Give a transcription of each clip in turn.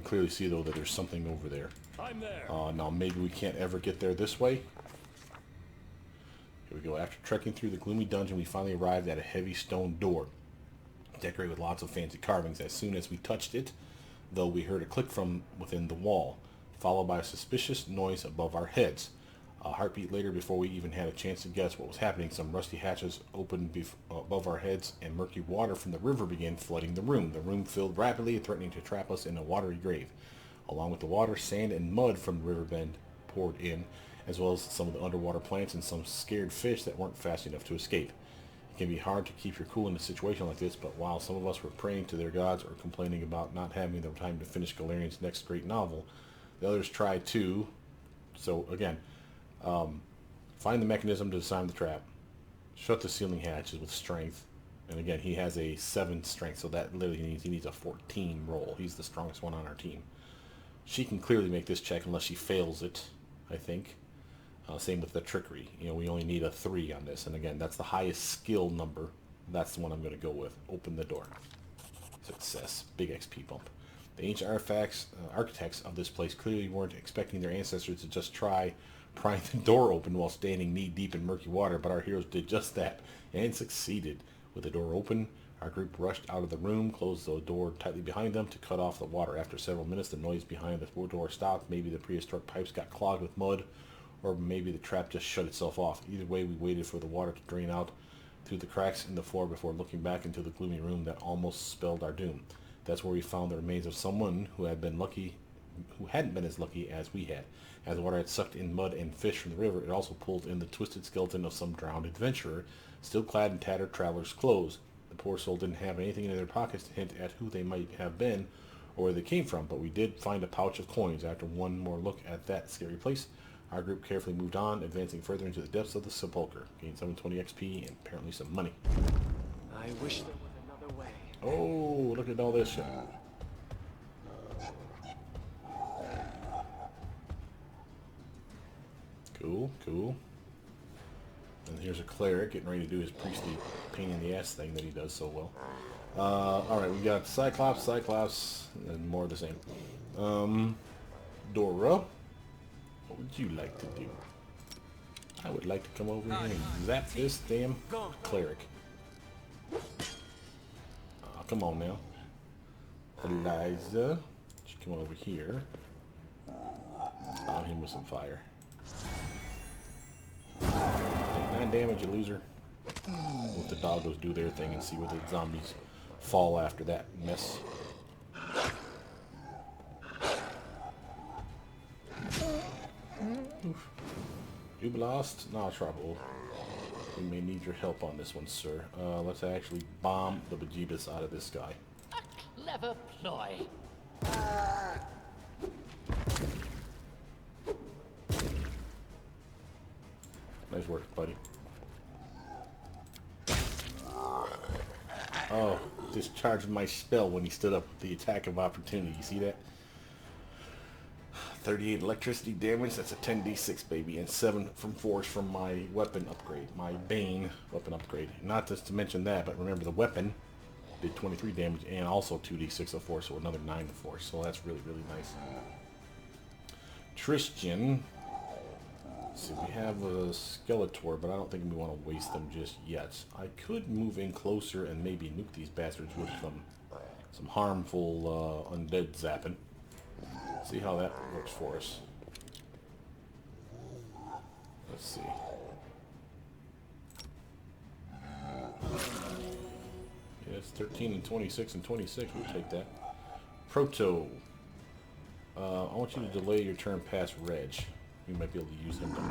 clearly see, though, that there's something over there. I'm there. Now, maybe we can't ever get there this way. Here we go. After trekking through the gloomy dungeon, we finally arrived at a heavy stone door, decorated with lots of fancy carvings. As soon as we touched it, though, we heard a click from within the wall, followed by a suspicious noise above our heads. A heartbeat later, before we even had a chance to guess what was happening, some rusty hatches opened above our heads, and murky water from the river began flooding the room. The room filled rapidly, threatening to trap us in a watery grave. Along with the water, sand and mud from the riverbed poured in, as well as some of the underwater plants and some scared fish that weren't fast enough to escape. It can be hard to keep your cool in a situation like this, but while some of us were praying to their gods or complaining about not having the time to finish Galerian's next great novel, the others tried to. So again, find the mechanism to disarm the trap, shut the ceiling hatches with strength, and again, he has a 7 strength, so that literally means he needs a 14 roll. He's the strongest one on our team. She can clearly make this check unless she fails it, I think. Same with the trickery. You know, we only need a 3 on this, and again, that's the highest skill number. That's the one I'm going to go with. Open the door. Success. Big XP bump. The ancient architects of this place clearly weren't expecting their ancestors to just try prying the door open while standing knee-deep in murky water, but our heroes did just that, and succeeded. With the door open, our group rushed out of the room, closed the door tightly behind them to cut off the water. After several minutes, the noise behind the door stopped. Maybe the prehistoric pipes got clogged with mud, or maybe the trap just shut itself off. Either way, we waited for the water to drain out through the cracks in the floor before looking back into the gloomy room that almost spelled our doom. That's where we found the remains of someone who hadn't been as lucky as we had. As the water had sucked in mud and fish from the river, it also pulled in the twisted skeleton of some drowned adventurer, still clad in tattered traveler's clothes. The poor soul didn't have anything in their pockets to hint at who they might have been or where they came from, but we did find a pouch of coins. After one more look at that scary place, our group carefully moved on, advancing further into the depths of the sepulcher. Gained 720 XP and apparently some money. I wish there was another way. Oh, look at all this shit. Cool, cool. And here's a cleric getting ready to do his priestly pain in the ass thing that he does so well. Alright, we got Cyclops, and more of the same. Dora, what would you like to do? I would like to come over here and zap this damn cleric. Come on now. Eliza, you come over here. Stop him with some fire. 9 damage, you loser. Let the doggos do their thing and see where the zombies fall after that mess. You lost? No trouble. We may need your help on this one, sir. Let's actually bomb the bejeebus out of this guy. A clever ploy. Nice work, buddy. Oh, discharged my spell when he stood up with the attack of opportunity. You see that? 38 electricity damage. That's a 10d6, baby. And 7 from force from my weapon upgrade. My Bane weapon upgrade. Not just to mention that, but remember the weapon did 23 damage and also 2d6 of force, so another 9 of force. So that's really, really nice. Tristan. See, we have a Skeletor, but I don't think we want to waste them just yet. I could move in closer and maybe nuke these bastards with some harmful undead zapping. See how that works for us. Let's see. Yeah, it's 13 and 26 and 26. We'll take that. Proto. I want you to delay your turn past Reg. We might be able to use him to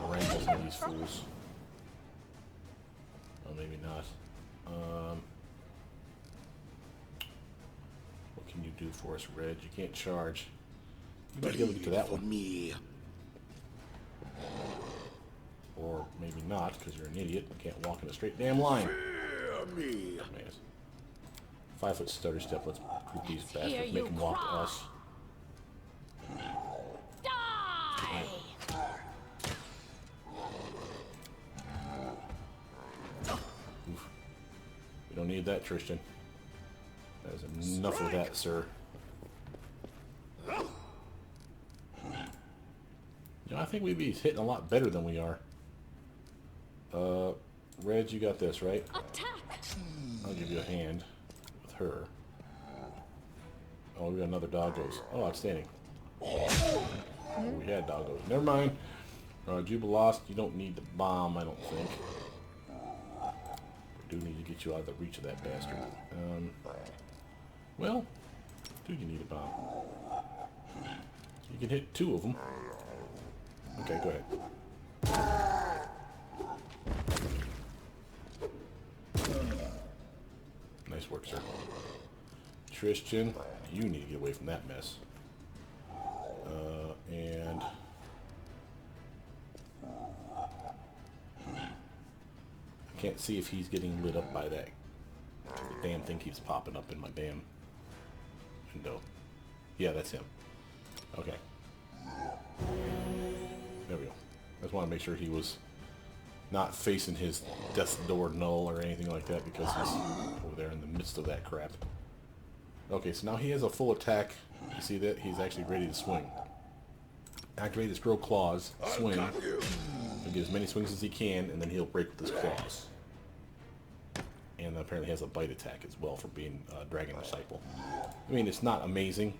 wrangle some of these fools. Oh, maybe not. What can you do for us, Reg? You can't charge. You might be able to get to that one. Me. Or maybe not, because you're an idiot and can't walk in a straight damn line. Fear me. Man. 5 foot stutter step. Let's group these bastards. Make them walk to us. We don't need that, Tristan. That is enough of that, sir. You know, I think we'd be hitting a lot better than we are. Reg, you got this, right? Attack! I'll give you a hand with her. Oh, we got another doggos. Oh, outstanding. Oh, we had doggos. Never mind. Jubilost, you don't need the bomb, I don't think. We do need to get you out of the reach of that bastard. Well, do you need a bomb? You can hit 2 of them. Okay, go ahead. Nice work, sir. Tristan, you need to get away from that mess. And I can't see if he's getting lit up by that. The damn thing keeps popping up in my damn window. Yeah, that's him. Okay. There we go. I just want to make sure he was not facing his death door null or anything like that, because he's over there in the midst of that crap. Okay, so now he has a full attack. You see that? He's actually ready to swing. Activate his grow claws, swing. He'll get as many swings as he can, and then he'll break with his claws. And apparently has a bite attack as well for being Dragon Disciple. I mean, it's not amazing.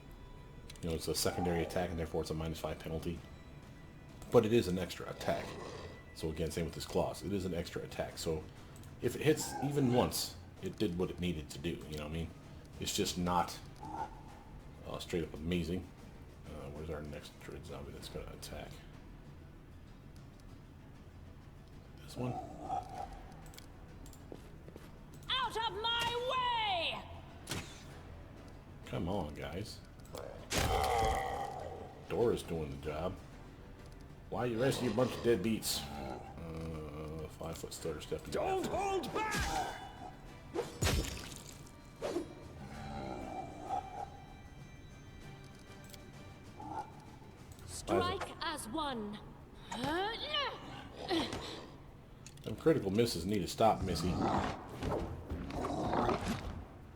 You know, it's a secondary attack, and therefore it's a -5 penalty. But it is an extra attack. So again, same with his claws. It is an extra attack. So if it hits even once, it did what it needed to do. You know what I mean? It's just not straight up amazing. Where's our next dread zombie that's going to attack? This one? Out of my way! Come on, guys. Dora's doing the job. Why are you resting a bunch of deadbeats? 5-foot stutter step. Don't hold back! Strike as one. Them critical misses need to stop, Missy.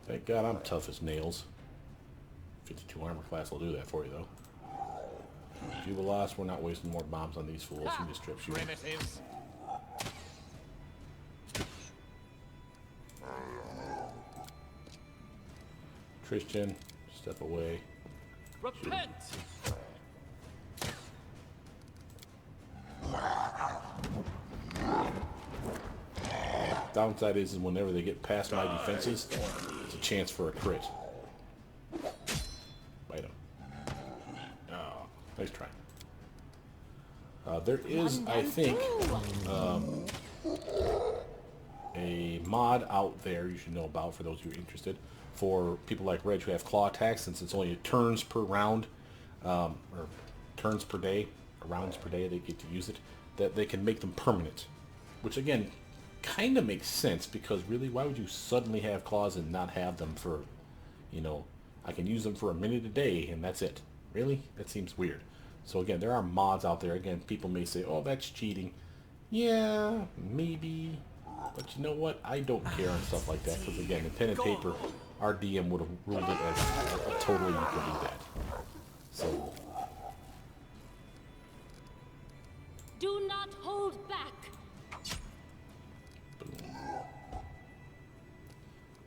Thank God I'm tough as nails. 52 armor class will do that for you, though. Jubilost, we're not wasting more bombs on these fools. You can just strip shoot. Primitives. Tristan, step away. Repent! Downside is whenever they get past my defenses, it's a chance for a crit. Bite him. Oh, nice try. There is, I think, a mod out there you should know about for those who are interested, for people like Reg who have claw attacks, since it's only turns per round, or turns per day, or rounds per day they get to use it, that they can make them permanent. Which again, kind of makes sense, because really, why would you suddenly have claws and not have them for, you know, I can use them for a minute a day and that's it. Really? That seems weird. So again, there are mods out there. Again, people may say, oh, that's cheating. Yeah, maybe. But you know what? I don't care on stuff like that, because again, in pen and paper, our DM would have ruled it as totally you can do that. So, Do not hold back. boom.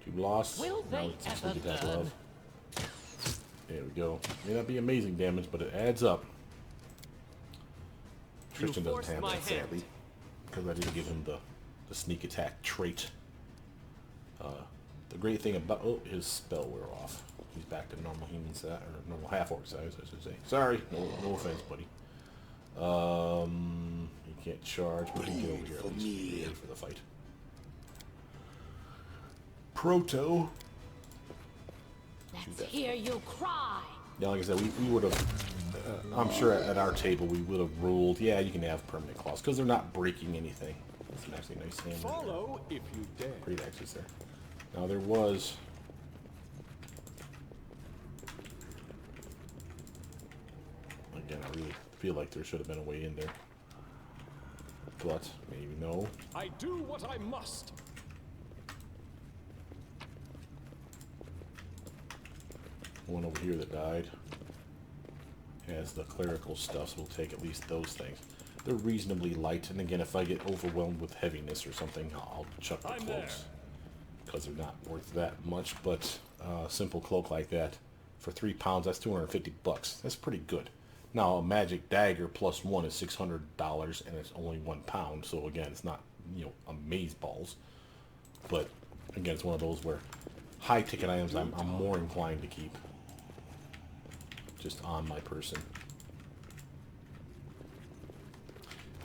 You lost. Will Now they let's ever get that learn? love. There we go. May not be amazing damage, but it adds up. Tristan doesn't forced have my that, sadly, because I didn't give him the sneak attack trait. The great thing about his spell wear off. He's back to normal human size, or normal half orc size, I should say. Sorry, no offense, buddy. He can't charge, but he can get over here at least. Be ready for the fight. Proto. Let's hear you cry. Yeah, like I said, we would have. I'm sure at our table we would have ruled. Yeah, you can have permanent claws because they're not breaking anything. That's an actually nice hand. Follow if you dare. Great axes there. Now there was. Again, I really feel like there should have been a way in there, but maybe no. I do what I must. One over here that died. as the clerical stuff, so we'll take at least those things. They're reasonably light, and again, if I get overwhelmed with heaviness or something, I'll chuck the cloaks, because they're not worth that much. But a simple cloak like that for 3 pounds, that's 250 bucks. That's pretty good. Now, a magic dagger plus 1 is $600, and it's only 1 pound, so again, it's not, you know, amazeballs. But again, it's one of those where high ticket items I'm more inclined to keep just on my person.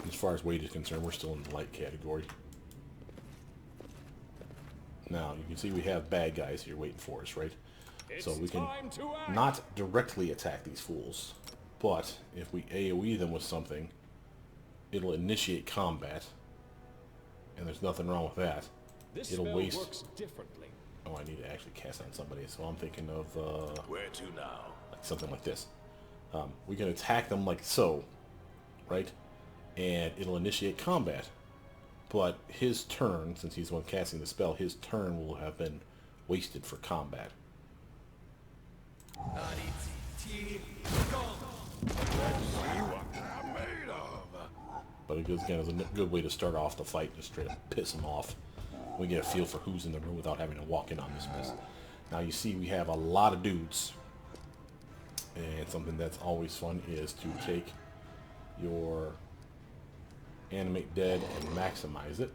As far as weight is concerned, we're still in the light category. Now, you can see we have bad guys here waiting for us, right? So we can not directly attack these fools, but if we AoE them with something, it'll initiate combat, and there's nothing wrong with that. It'll waste... works differently. Oh, I need to actually cast on somebody, so I'm thinking of Where to now? like something like this. We can attack them like so, right? And it'll initiate combat. But his turn, since he's the one casting the spell, his turn will have been wasted for combat. But it goes, again, is a good way to start off the fight, just straight up piss them off. We get a feel for who's in the room without having to walk in on this mess. Now you see we have a lot of dudes. And something that's always fun is to take your animate dead and maximize it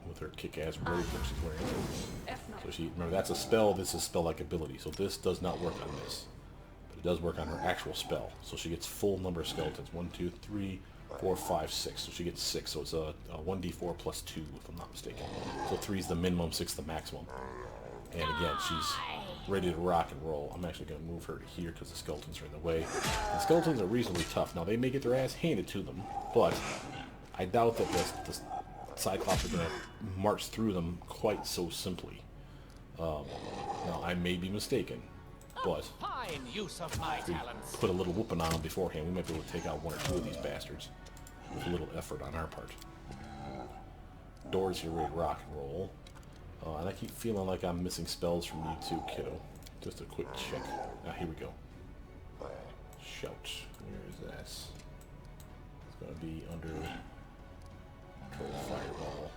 with her kick-ass robe that she's wearing. So she, remember, that's a spell. This is spell-like ability, so this does not work on this, but it does work on her actual spell. So she gets full number of skeletons: 1, 2, 3, 4, 5, 6. So she gets 6. So it's a 1d4 plus 2, if I'm not mistaken. So 3 is the minimum, 6 the maximum. And again, she's ready to rock and roll. I'm actually going to move her to here because the skeletons are in the way. The skeletons are reasonably tough. Now, they may get their ass handed to them, but I doubt that the Cyclops are going to march through them quite so simply. Now, I may be mistaken, but Fine use of my if we talents. put a little whooping on them beforehand, we might be able to take out 1 or 2 of these bastards with a little effort on our part. Dorraj here ready to rock and roll. And I keep feeling like I'm missing spells from you too, kiddo. Just a quick check. Now, here we go. Shout. Where is that? It's going to be under Control Fireball.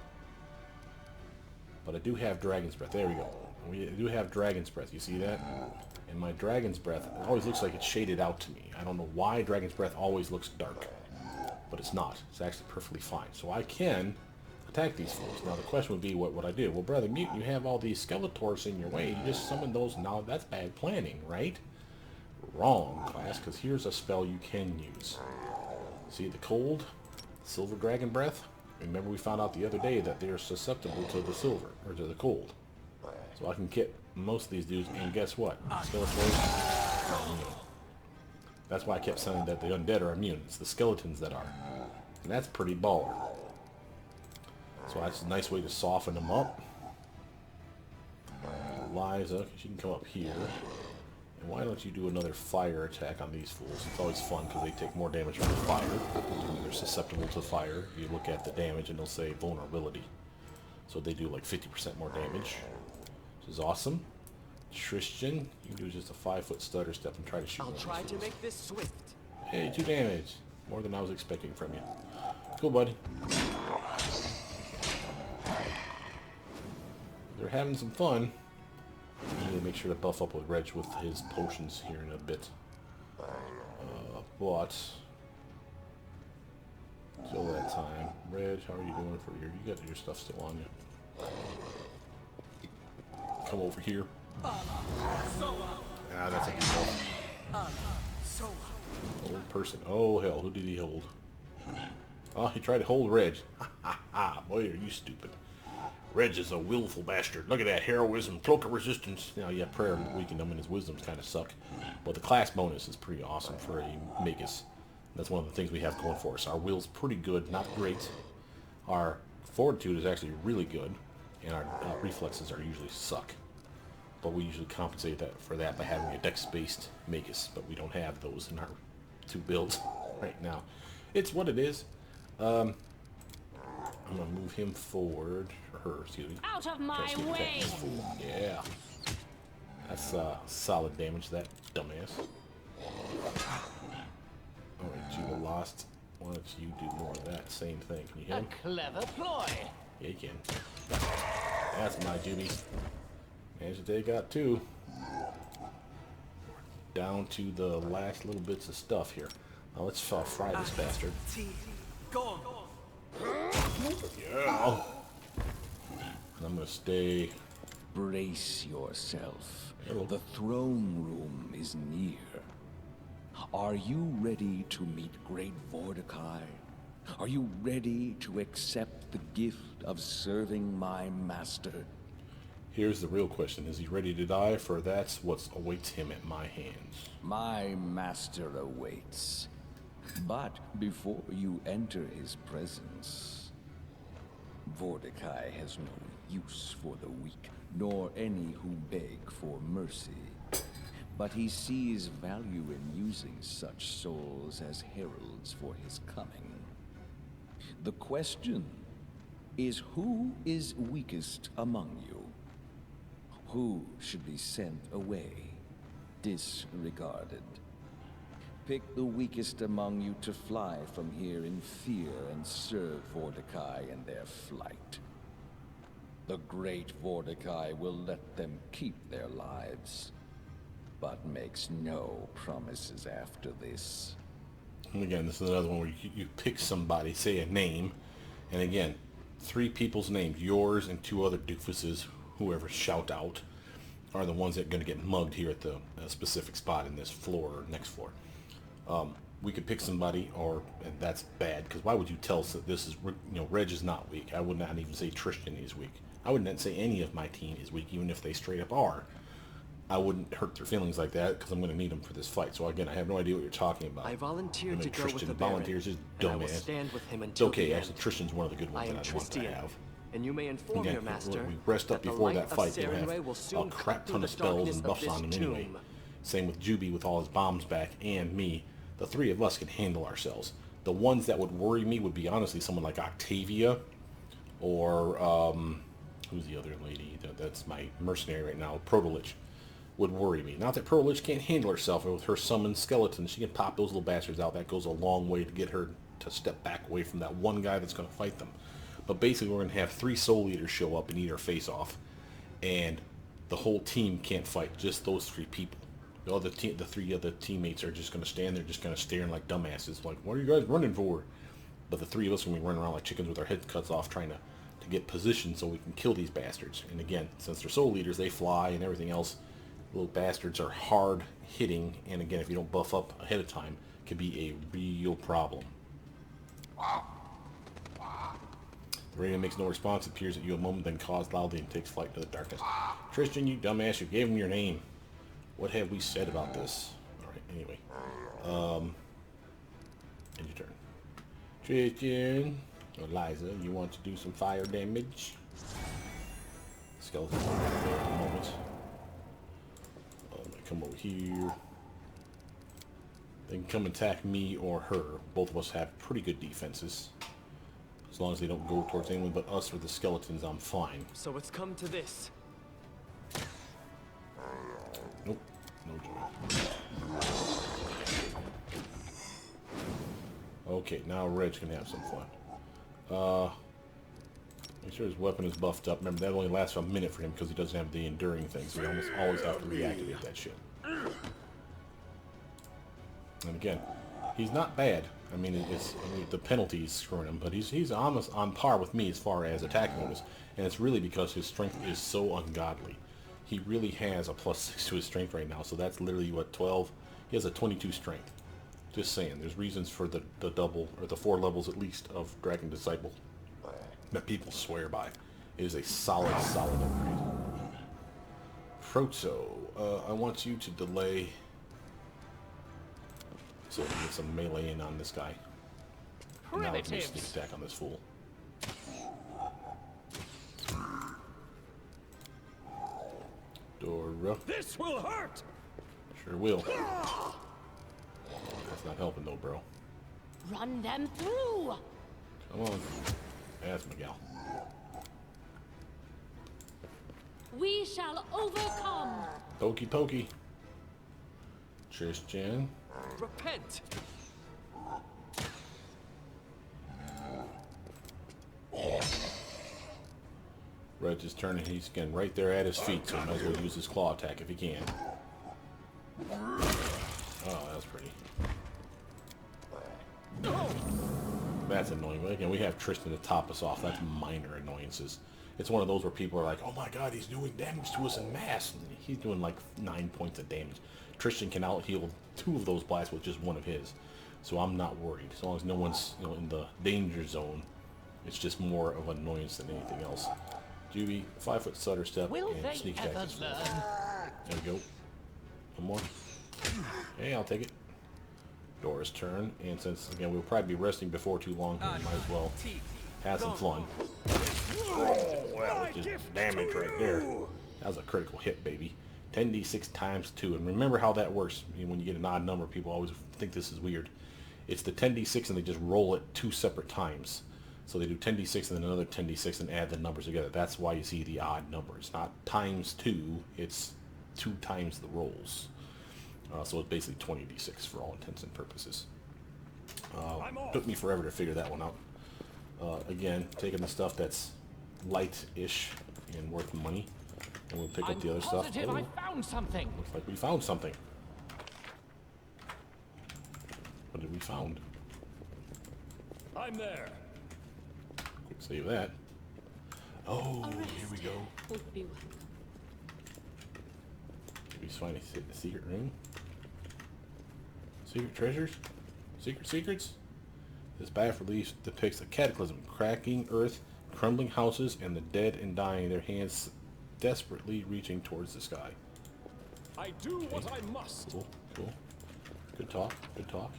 But I do have Dragon's Breath. There we go. We do have Dragon's Breath. You see that? And my Dragon's Breath, it always looks like it's shaded out to me. I don't know why Dragon's Breath always looks dark. But it's not. It's actually perfectly fine. So I can attack these fools. Now the question would be, what would I do? Well, brother Mutant, you have all these Skeletors in your way. You just summon those. Now that's bad planning, right? Wrong, class, because here's a spell you can use. See the cold? Silver Dragon Breath? Remember we found out the other day that they're susceptible to the silver, or to the cold. So I can get most of these dudes, and guess what? Skeletors are immune. That's why I kept saying that the undead are immune. It's the skeletons that are. And that's pretty baller. So that's a nice way to soften them up. Liza, she can come up here. And why don't you do another fire attack on these fools? It's always fun because they take more damage from the fire. They're susceptible to fire. You look at the damage and they'll say vulnerability. So they do like 50% more damage, which is awesome. Tristan, you can do just a 5-foot stutter step and try to shoot I'll one of try these to fools. make this swift. Hey, 2 damage. More than I was expecting from you. Cool, buddy. They're having some fun. I need to make sure to buff up with Reg with his potions here in a bit. But till that time, Reg, how are you doing for your? You got your stuff still on you. Come over here. Ah, that's a good old person. Oh hell, who did he hold? Oh, he tried to hold Reg. Ha ha ha! Boy, are you stupid. Reg is a willful bastard. Look at that. Heroism, cloak of resistance. Now, yeah, prayer weakened him and his wisdoms kind of suck. But the class bonus is pretty awesome for a Magus. That's one of the things we have going for us. Our will's pretty good, not great. Our fortitude is actually really good. And our reflexes are usually suck. But we usually compensate for that by having a dex-based Magus. But we don't have those in our 2 builds right now. It's what it is. I'm going to move him forward, or her, excuse me. Out of my Try to way! attack this fool. Yeah. That's solid damage, that dumbass. you the lost. Why don't you do more of that same thing? Can you hear A him? clever ploy. Yeah, you can. That's my duties. As they got two. Down to the last little bits of stuff here. Now let's fry this bastard. Go. Yeah. And I'm gonna stay. Brace yourself. Hello. The throne room is near. Are you ready to meet Great Vortikai? Are you ready to accept the gift of serving my master? Here's the real question: is he ready to die? For that's what awaits him at my hands. My master awaits. But before you enter his presence, Vortikai has no use for the weak, nor any who beg for mercy. But he sees value in using such souls as heralds for his coming. The question is, who is weakest among you? Who should be sent away, disregarded? Pick the weakest among you to fly from here in fear and serve Vortikai in their flight. The great Vortikai will let them keep their lives, but makes no promises after this. And again, this is another one where you pick somebody, say a name, and again, 3 people's names, yours and 2 other doofuses, whoever shout out, are the ones that are going to get mugged here at the specific spot in this floor or next floor. We could pick somebody, and that's bad, because why would you tell us that this is, Reg is not weak. I would not even say Tristan is weak. I wouldn't say any of my team is weak, even if they straight up are. I wouldn't hurt their feelings like that, because I'm going to need them for this fight. So again, I have no idea what you're talking about. I volunteered to go Tristan with the Baron, volunteers is and I will dumbass. stand with him It's until okay, the actually, end. Tristan's one of the good I ones am that I want to Tristian, have. and you may inform Again, your master we rest up that the before light that of fight. You'll Sarenrae have will a soon crap cut through ton the of spells darkness and of buffs this on him anyway. tomb. Same with Juby with all his bombs back, and me. The 3 of us can handle ourselves. The ones that would worry me would be honestly someone like Octavia, or who's the other lady? That's my mercenary right now, Protolich, would worry me. Not that Protolich can't handle herself, and with her summoned skeletons, she can pop those little bastards out. That goes a long way to get her to step back away from that one guy that's going to fight them. But basically, we're going to have 3 soul eaters show up and eat our face off, and the whole team can't fight. Just those 3 people. The 3 other teammates are just going to stand there, just kind of staring like dumbasses, like, what are you guys running for? But the 3 of us are going to be running around like chickens with our heads cut off, trying to get positioned so we can kill these bastards. And again, since they're soul eaters, they fly and everything else. Little bastards are hard hitting, and again, if you don't buff up ahead of time, it could be a real problem. The radio makes no response. It appears at you a moment, then caws loudly and takes flight to the darkness. Tristan, you dumbass, you gave him your name. What have we said about this? Alright, anyway. End your turn. Tristan, Eliza, you want to do some fire damage? Skeleton there at the moment. I'm gonna come over here. They can come attack me or her. Both of us have pretty good defenses. As long as they don't go towards anyone but us or the skeletons, I'm fine. So it's come to this. Nope, no joy. Okay, now Red's gonna have some fun. Make sure his weapon is buffed up. Remember, that only lasts for a minute for him because he doesn't have the enduring thing, so we almost always have to reactivate that shit. And again, he's not bad. I mean, the penalties screwing him, but he's almost on par with me as far as attacking goes, and it's really because his strength is so ungodly. He really has a +6 to his strength right now, so that's literally, what, 12? He has a 22 strength. Just saying, there's reasons for the double, or the 4 levels at least, of Dragon Disciple that people swear by. It is a solid upgrade. Proto, I want you to delay so we can get some melee in on this guy. And now we can do sneak attack on this fool. Dora. This will hurt! Sure will. That's not helping though, bro. Run them through! Come on. That's Miguel. We shall overcome! Okie dokie. Tristan. Repent! Red is turning. He's getting right there at his feet, so he might as well use his claw attack if he can. Oh, that was pretty. That's annoying. But again, we have Tristan to top us off. That's minor annoyances. It's one of those where people are like, oh my god, he's doing damage to us in mass. And he's doing like 9 points of damage. Tristan can out-heal 2 of those blasts with just 1 of his. So I'm not worried. As long as no one's in the danger zone, it's just more of an annoyance than anything else. Juby, 5-foot stutter step, Will and they sneak ever attack. learn? There we go. One more. Hey, I'll take it. Dora's turn, and since again we'll probably be resting before too long, here, we might as well have some fun. Oh, well, just damage right there. That was a critical hit, baby. 10d6 times 2, and remember how that works. When you get an odd number, people always think this is weird. It's the 10d6, and they just roll it 2 separate times. So they do 10d6 and then another 10d6 and add the numbers together. That's why you see the odd number. It's not times 2, it's 2 times the rolls. So it's basically 20d6 for all intents and purposes. Took me forever to figure that one out. Again, taking the stuff that's light-ish and worth money, and we'll pick up the other stuff. Positive I found something. Looks like we found something. What did we found? I'm there. Quick save that. Oh, here we go. Would be welcome. Did we find a secret ring? Secret treasures? Secret secrets? This bas-relief depicts a cataclysm, cracking earth, crumbling houses, and the dead and dying, their hands desperately reaching towards the sky. I do what I must. Cool, cool. Good talk, good talk.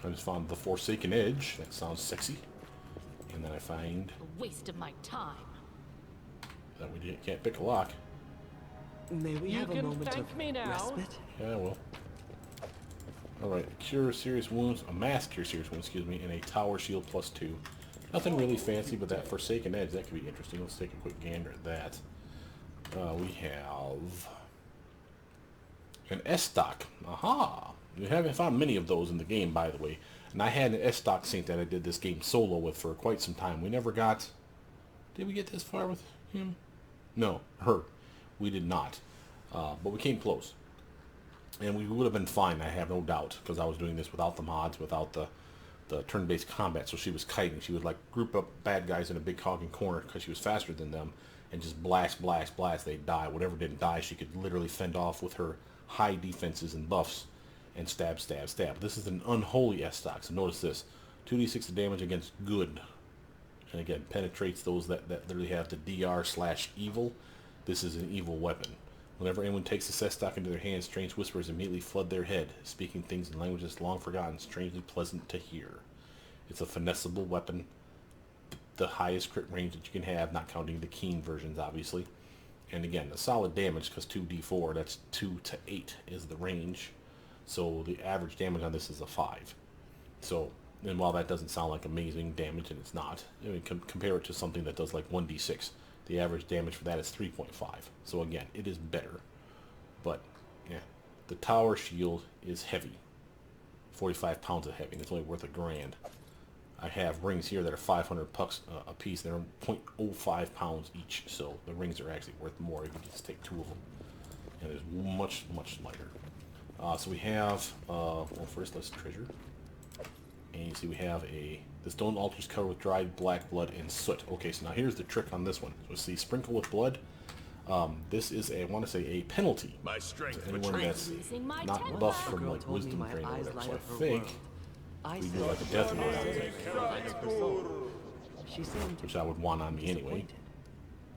I just found the Forsaken Edge. That sounds sexy. And then I find A waste of my time. that we can't pick a lock. May we You have a can moment thank of me now. respite? Yeah, well. Alright, cure serious wounds, a mass cure serious wounds, excuse me, and a tower shield +2. Nothing really fancy, but that Forsaken Edge, that could be interesting. Let's take a quick gander at that. We have an S-Stock. Aha! We haven't found many of those in the game, by the way. And I had an S-Stock Saint that I did this game solo with for quite some time. We never got... Did we get this far with him? No, her. We did not. But we came close. And we would have been fine, I have no doubt, because I was doing this without the mods, without the turn-based combat. So she was kiting. She would like group up bad guys in a big hogging corner because she was faster than them, and just blast, blast, blast. They'd die. Whatever didn't die, she could literally fend off with her high defenses and buffs, and stab, stab, stab. This is an unholy S-Stock, so notice this. 2d6 of damage against good. And again, penetrates those that literally have the DR/evil. This is an evil weapon. Whenever anyone takes this S-Stock into their hands, strange whispers immediately flood their head, speaking things in languages long forgotten, strangely pleasant to hear. It's a finessable weapon, the highest crit range that you can have, not counting the keen versions, obviously. And again, a solid damage, because 2d4, that's 2 to 8 is the range. So the average damage on this is a 5. So, and while that doesn't sound like amazing damage, and it's not, I mean, compare it to something that does like 1d6. The average damage for that is 3.5. So again, it is better. But, yeah. The tower shield is heavy. 45 pounds of heavy, and it's only worth $1,000. I have rings here that are 500 bucks a piece. They're 0.05 pounds each. So the rings are actually worth more if you just take 2 of them. And it's much, much lighter. So we have, well, first let's treasure. And you see we have the stone altar is covered with dried black blood and soot. Okay, so now here's the trick on this one. So see, sprinkle with blood. This is I want to say a penalty. My strength To anyone retreats. that's Losing my not temper. buffed from Girl like told me wisdom my training or eyes whatever. light So I up her think world. I we do said like a death roll, she seemed which I would want on me anyway, disappointed.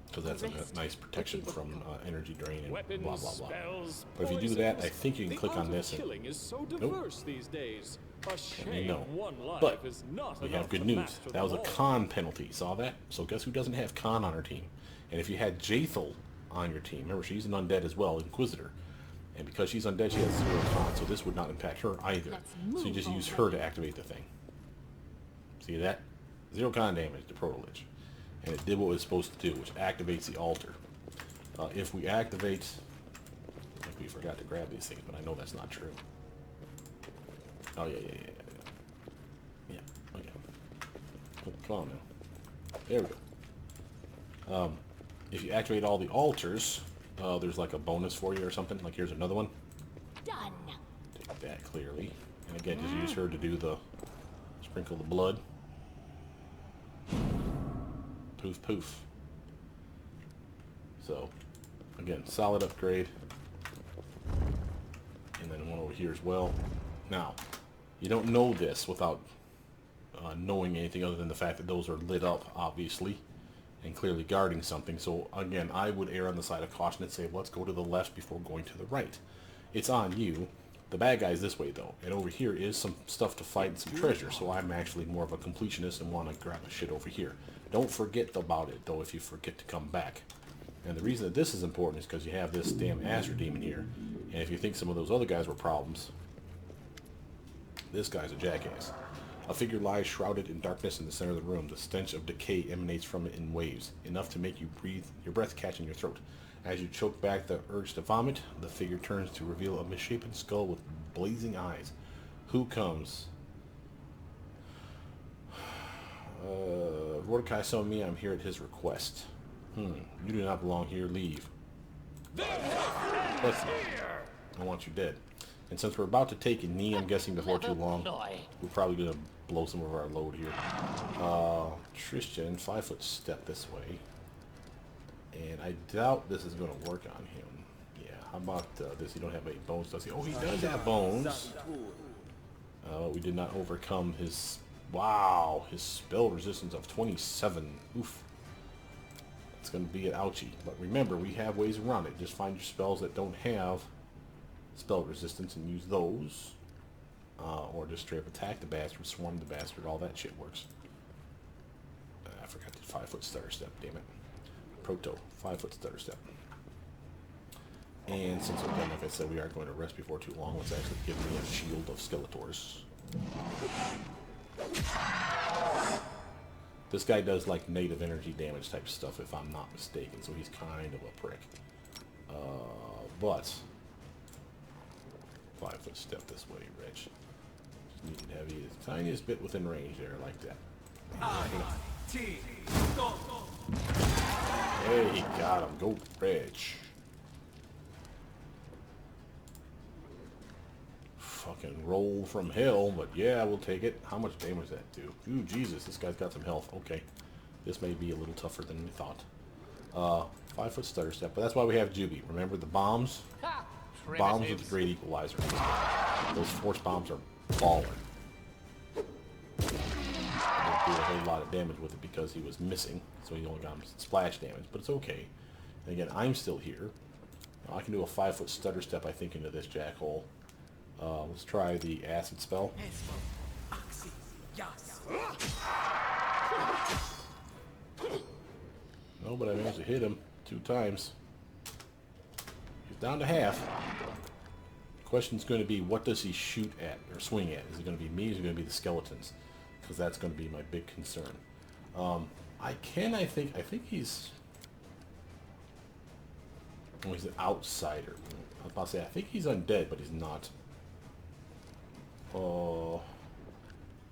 because that's a nice protection from energy drain and Weapons, blah blah blah. spells, But if you do that, I poisons. think you can The click art on of this and killing is so diverse these days. A shame no. one life But is not we enough have good to news. master That was a them all. con penalty. Saw that? So guess who doesn't have con on her team? And if you had Jaethal on your team, remember she's an undead as well, Inquisitor. And because she's undead, she has 0 con, so this would not impact her either. Let's So you just move use her to activate the thing. See that? 0 con damage to Proto-Lich. And it did what it was supposed to do, which activates the altar. If we activate... I think we forgot to grab these things, but I know that's not true. Oh, yeah. Yeah, okay. Oh, come on now. There we go. If you activate all the altars, there's like a bonus for you or something. Like here's another one. Done. Take that clearly. And again, just use her to do the sprinkle the blood. Poof, poof. So, again, solid upgrade. And then one over here as well. Now, you don't know this without knowing anything other than the fact that those are lit up, obviously, and clearly guarding something. So, again, I would err on the side of caution and say, let's go to the left before going to the right. It's on you. The bad guy's this way, though. And over here is some stuff to fight and some treasure. So I'm actually more of a completionist and want to grab the shit over here. Don't forget about it, though, if you forget to come back. And the reason that this is important is because you have this damn Azure Demon here. And if you think some of those other guys were problems, this guy's a jackass. A figure lies shrouded in darkness in the center of the room. The stench of decay emanates from it in waves, enough to make you breathe, your breath catch in your throat. As you choke back the urge to vomit, the figure turns to reveal a misshapen skull with blazing eyes. Who comes? Mordecai summoned me. I'm here at his request. You do not belong here. Leave. Let's not. I want you dead. And since we're about to take a knee, I'm guessing before too long, we're probably going to blow some of our load here. Tristan, 5-foot step this way. And I doubt this is going to work on him. Yeah, how about this? He don't have any bones, does he? Oh, he does have bones. We did not overcome his... Wow, his spell resistance of 27. Oof. It's going to be an ouchie. But remember, we have ways around it. Just find your spells that don't have spell resistance and use those. Or just straight up attack the bastard, swarm the bastard, all that shit works. I forgot the 5-foot stutter step, damn it. Proto, 5-foot stutter step. And since we're done, like I said, we are going to rest before too long. Let's actually give me a shield of Skeletors. This guy does like native energy damage type stuff, if I'm not mistaken, so he's kind of a prick. But 5-foot step this way, Rich. Just need to have you the tiniest bit within range there, like that. Hey, he got him. Go, Rich. Fucking roll from hell, but yeah, we'll take it. How much damage does that do? Ooh, Jesus, this guy's got some health. Okay. This may be a little tougher than we thought. 5-foot stutter step, but that's why we have Juby. Remember the bombs? Bombs with the great equalizer. Those force bombs are baller. Didn't do a whole lot of damage with it because he was missing, so he only got splash damage, but it's okay. And again, I'm still here. I can do a 5-foot stutter step, I think, into this jackhole. Let's try the acid spell. No, but I managed to hit him 2 times. He's down to half. The question's going to be, what does he shoot at or swing at? Is it going to be me or is it going to be the skeletons? Because that's going to be my big concern. I think he's... Oh, he's an outsider. I was about to say, I think he's undead, but he's not. Oh,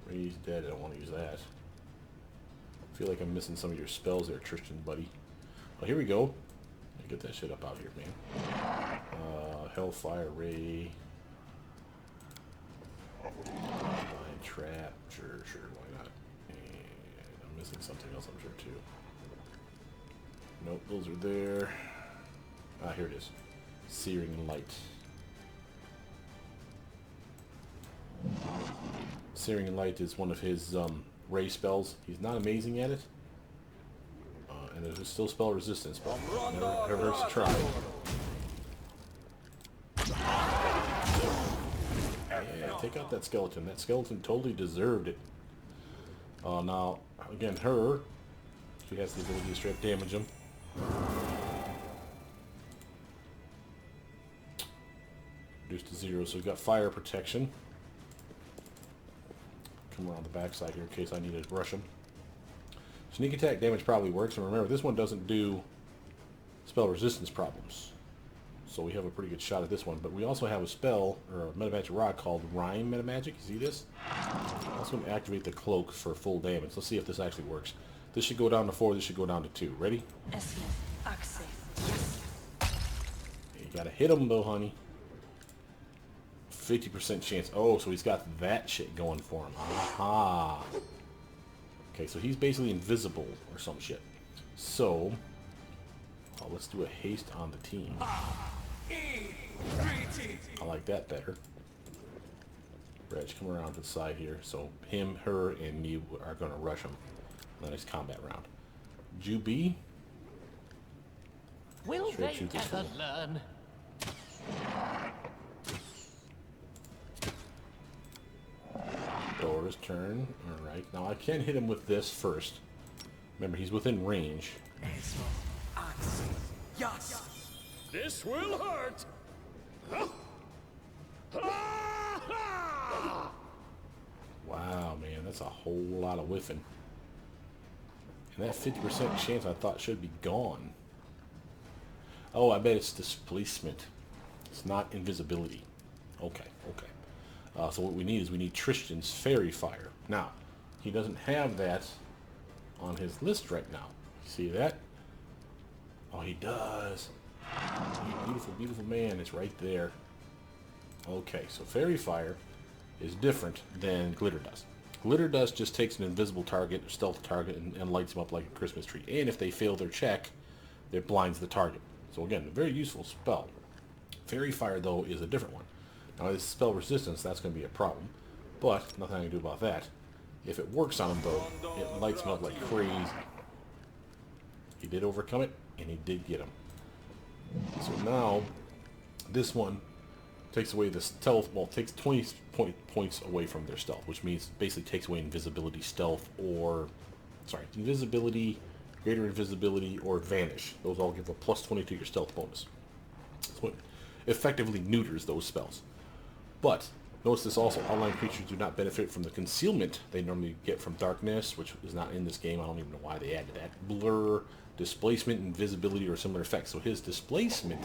he's dead. I don't want to use that. I feel like I'm missing some of your spells there, Tristan, buddy. Oh, here we go. Get that shit up out here, man. Hellfire Ray. Blind Trap. Sure, why not? And I'm missing something else, I'm sure, too. Nope, those are there. Ah, here it is. Searing Light. Searing Light is one of his ray spells. He's not amazing at it. And there's still spell resistance, but never hurts to try. Yeah, take out that skeleton. That skeleton totally deserved it. Now, again, she has the ability to straight damage him. Reduced to 0, so we've got fire protection. Come around the backside here in case I need to rush him. Sneak attack damage probably works, and remember, this one doesn't do spell resistance problems. So we have a pretty good shot at this one, but we also have a spell, or a metamagic rod called Rhyme Metamagic. You see this? I'm also going to activate the cloak for full damage. Let's see if this actually works. This should go down to 4. This should go down to 2. Ready? You gotta hit him though, honey. 50% chance. Oh, so he's got that shit going for him. Aha. Okay, so he's basically invisible or some shit. So, let's do a haste on the team. I like that better. Reg, come around to the side here. So him, her, and me are going to rush him. Nice combat round. Juby. Will Straight they shoot this ever fool. learn? Dora's turn. Alright, now I can hit him with this first. Remember, he's within range. This will hurt. Wow, man, that's a whole lot of whiffing. And that 50% chance I thought should be gone. Oh, I bet it's displacement. It's not invisibility. Okay, okay. So what we need is we need Tristan's Fairy Fire. Now, he doesn't have that on his list right now. See that? Oh, he does. Beautiful, beautiful man. It's right there. Okay, so Fairy Fire is different than Glitter Dust. Glitter Dust just takes an invisible target, a stealth target, and lights them up like a Christmas tree. And if they fail their check, it blinds the target. So again, a very useful spell. Fairy Fire, though, is a different one. Now, this spell resistance, that's going to be a problem. But, nothing I can do about that. If it works on him, though, it lights him up like crazy. He did overcome it, and he did get him. So now, this one takes away the stealth, well, takes 20 points away from their stealth, which means basically takes away invisibility, stealth, or, sorry, invisibility, greater invisibility, or vanish. Those all give a plus 20 to your stealth bonus. So it effectively neuters those spells. But, notice this also, outlying creatures do not benefit from the concealment they normally get from darkness, which is not in this game. I don't even know why they added that. Blur, displacement, invisibility, or similar effects. So his displacement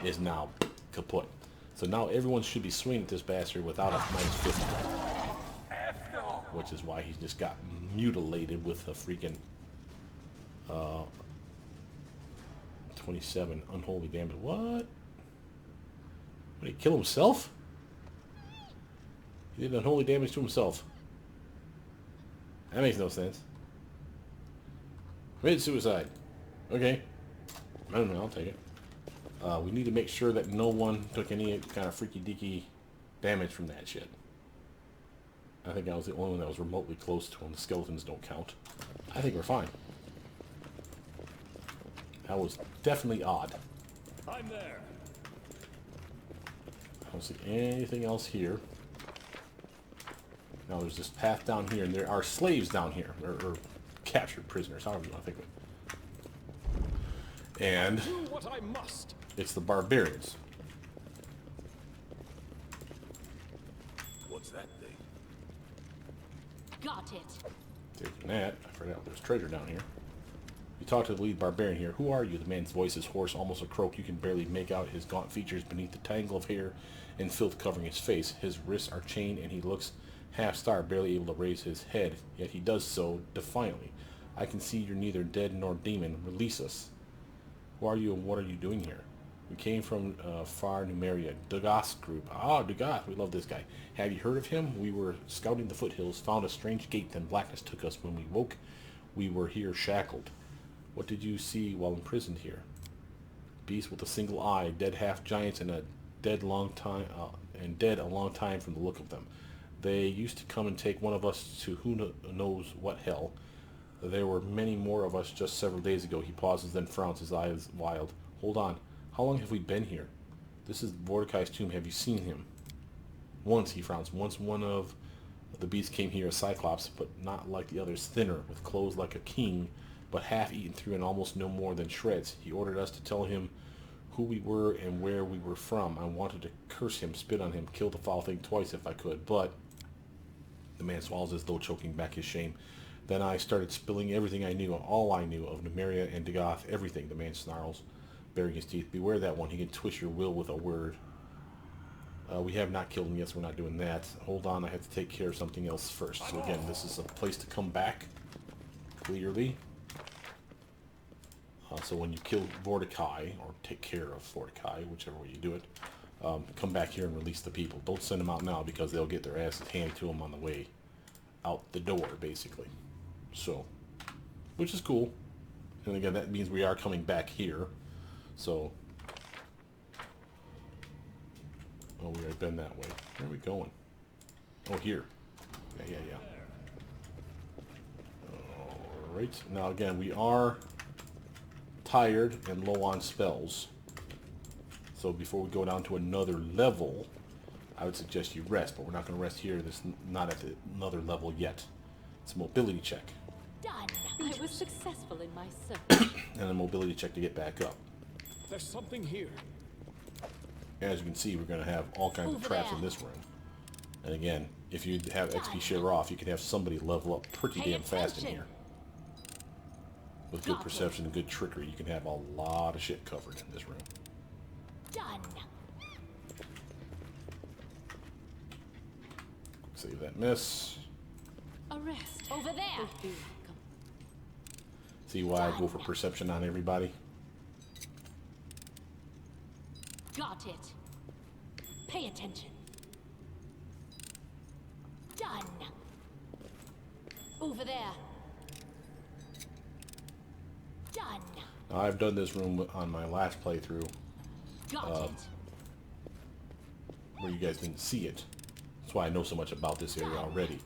is now kaput. So now everyone should be swinging at this bastard without a minus 50. Which is why he just got mutilated with a freaking 27 unholy damage. What? Did he kill himself? He did unholy damage to himself. That makes no sense. Committed suicide. Okay. I don't know, I'll take it. We need to make sure that no one took any kind of freaky deaky damage from that shit. I think I was the only one that was remotely close to him. The skeletons don't count. I think we're fine. That was definitely odd. I'm there. I don't see anything else here. Now there's this path down here, and there are slaves down here, or captured prisoners, however you want to think of it. And Do what I must. it's the barbarians. What's that thing? Got it. Taking that, I forgot there's treasure down here. You talk to the lead barbarian here. Who are you? The man's voice is hoarse, almost a croak. You can barely make out his gaunt features beneath the tangle of hair and filth covering his face. His wrists are chained, and he looks half-starved, barely able to raise his head, yet he does so defiantly. I can see you're neither dead nor demon. Release us. Who are you, and what are you doing here? We came from far Numeria, Dugas group. Ah, Dugas, we love this guy. Have you heard of him? We were scouting the foothills, found a strange gate, then blackness took us. When we woke, we were here shackled. What did you see while imprisoned here? Beast with a single eye, dead half-giants, and dead a long time from the look of them. They used to come and take one of us to who knows what hell. There were many more of us just several days ago. He pauses, then frowns, his eyes wild. Hold on. How long have we been here? This is Mordecai's tomb. Have you seen him? Once, he frowns. Once one of the beasts came here, a cyclops, but not like the others, thinner, with clothes like a king, but half eaten through and almost no more than shreds. He ordered us to tell him who we were and where we were from. I wanted to curse him, spit on him, kill the foul thing twice if I could, but... The man swallows as though choking back his shame. Then I started spilling everything I knew, all I knew of Numeria and Dagoth, everything, the man snarls, baring his teeth. Beware that one, he can twist your will with a word. We have not killed him yet, so we're not doing that. Hold on, I have to take care of something else first. So again, this is a place to come back, clearly. So when you kill Mordecai, or take care of Mordecai, whichever way you do it, come back here and release the people. Don't send them out now because they'll get their asses handed to them on the way out the door, basically. So, which is cool. And again, that means we are coming back here. So, oh, we already been that way. Where are we going? Oh, here. Yeah. Alright, now again, we are tired and low on spells. So before we go down to another level, I would suggest you rest, but we're not going to rest here. This is not at another level yet. It's a mobility check. Done. I was successful in my search. And a mobility check to get back up. There's something here. As you can see, we're going to have all kinds of Over traps there. in this room. And again, if you have XP share off, you can have somebody level up pretty Pay damn fast in attention. here. With good Got it. perception and good trickery, you can have a lot of shit covered in this room. Done. Save that miss. Arrest. Over there. Would be welcome. See why I go for perception on everybody? Got it. Pay attention. Done. Over there. Done. Now, I've done this room on my last playthrough Got it. where you guys didn't see it. That's why I know so much about this area already.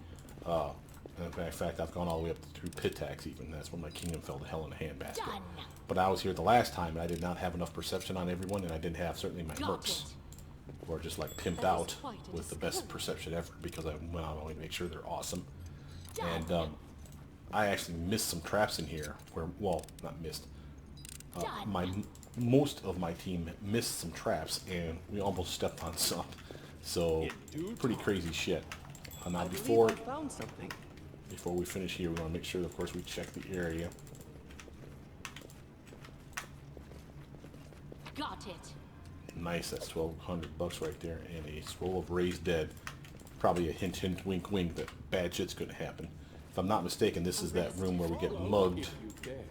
In fact, I've gone all the way up through Pitax even. That's when my kingdom fell to hell in a handbasket. Done. But I was here the last time and I did not have enough perception on everyone, and I didn't have certainly my Got mercs. it. Or just like pimped That is out quite a with the best discovery. perception ever because I went out only to make sure they're awesome. Done. And I actually missed some traps in here where, well, not missed. Done. Most of my team missed some traps and we almost stepped on some. So pretty crazy shit. Now I before believe I found something. we finish here, we want to make sure, of course, we check the area. Got it. Nice, that's $1,200 right there, and a scroll of raised dead. Probably a hint, hint, wink, wink that bad shit's gonna happen. If I'm not mistaken, this is that room where we get mugged If you dare.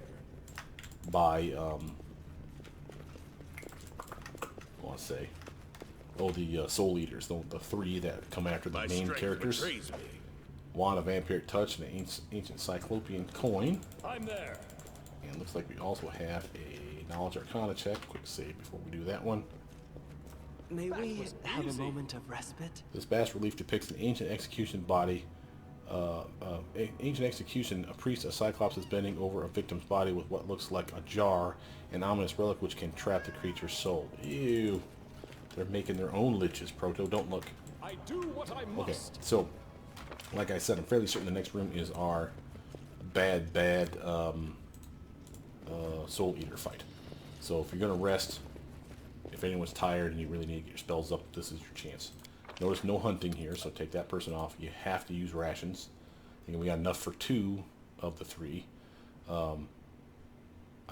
by I want to say, the soul eaters, the three that come after the My main strength characters. betrays me. Wand of Vampiric Touch and an ancient Cyclopean coin. I'm there. And looks like we also have a Knowledge Arcana check. Quick save before we do that one. May we was have a easy. moment of respite? This bas relief depicts an ancient execution body. Ancient execution, a priest, a Cyclops is bending over a victim's body with what looks like a jar, an ominous relic which can trap the creature's soul. Ew. They're making their own liches, Proto. Don't look. I do what I Okay, must. so, like I said, I'm fairly certain the next room is our bad Soul Eater fight. So if you're going to rest, if anyone's tired and you really need to get your spells up, this is your chance. Notice no hunting here, so take that person off. You have to use rations. I think we got enough for 2 of the 3. I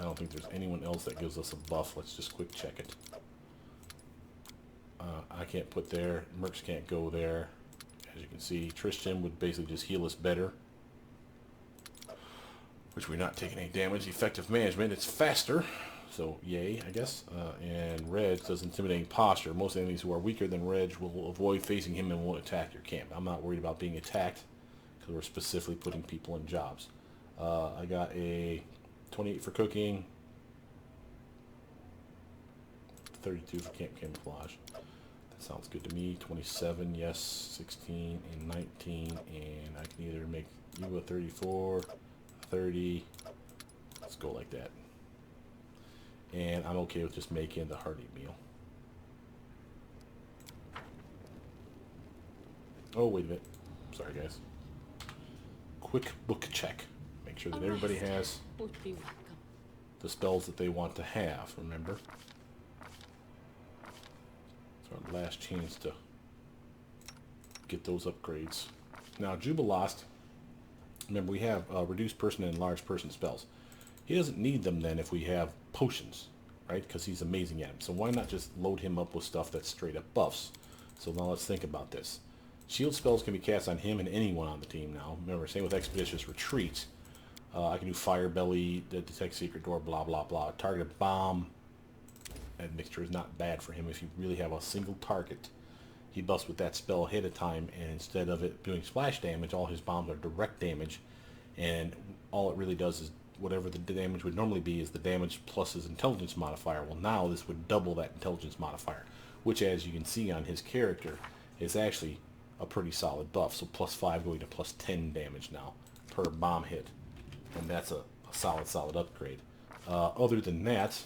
don't think there's anyone else that gives us a buff. Let's just quick check it. I can't put there. Mercs can't go there. As you can see, Tristan would basically just heal us better. Which we're not taking any damage. Effective management, it's faster. So, yay, I guess. And Reg does intimidating posture. Most enemies who are weaker than Reg will avoid facing him and won't attack your camp. I'm not worried about being attacked because we're specifically putting people in jobs. I got a 28 for cooking. 32 for camp camouflage. That sounds good to me. 27, yes. 16 and 19. And I can either make you a 34, 30. Let's go like that. And I'm okay with just making the hearty meal. Oh, wait a minute. Sorry, guys. Quick book check. Make sure that everybody has Would be welcome. the spells that they want to have, remember? It's our last chance to get those upgrades. Now, Jubilost, remember we have reduced person and enlarged person spells. He doesn't need them then if we have potions, right? Because he's amazing at them. So why not just load him up with stuff that's straight up buffs? So now let's think about this. Shield spells can be cast on him and anyone on the team now. Remember, same with Expeditious Retreat. I can do fire belly, detect secret door, blah blah blah. Target bomb. That mixture is not bad for him if you really have a single target. He busts with that spell ahead of time, and instead of it doing splash damage, all his bombs are direct damage, and all it really does is whatever the damage would normally be is the damage plus his intelligence modifier. Well, now this would double that intelligence modifier, which, as you can see on his character, is actually a pretty solid buff. So +5 going to +10 damage now per bomb hit, and that's a solid upgrade. Other than that,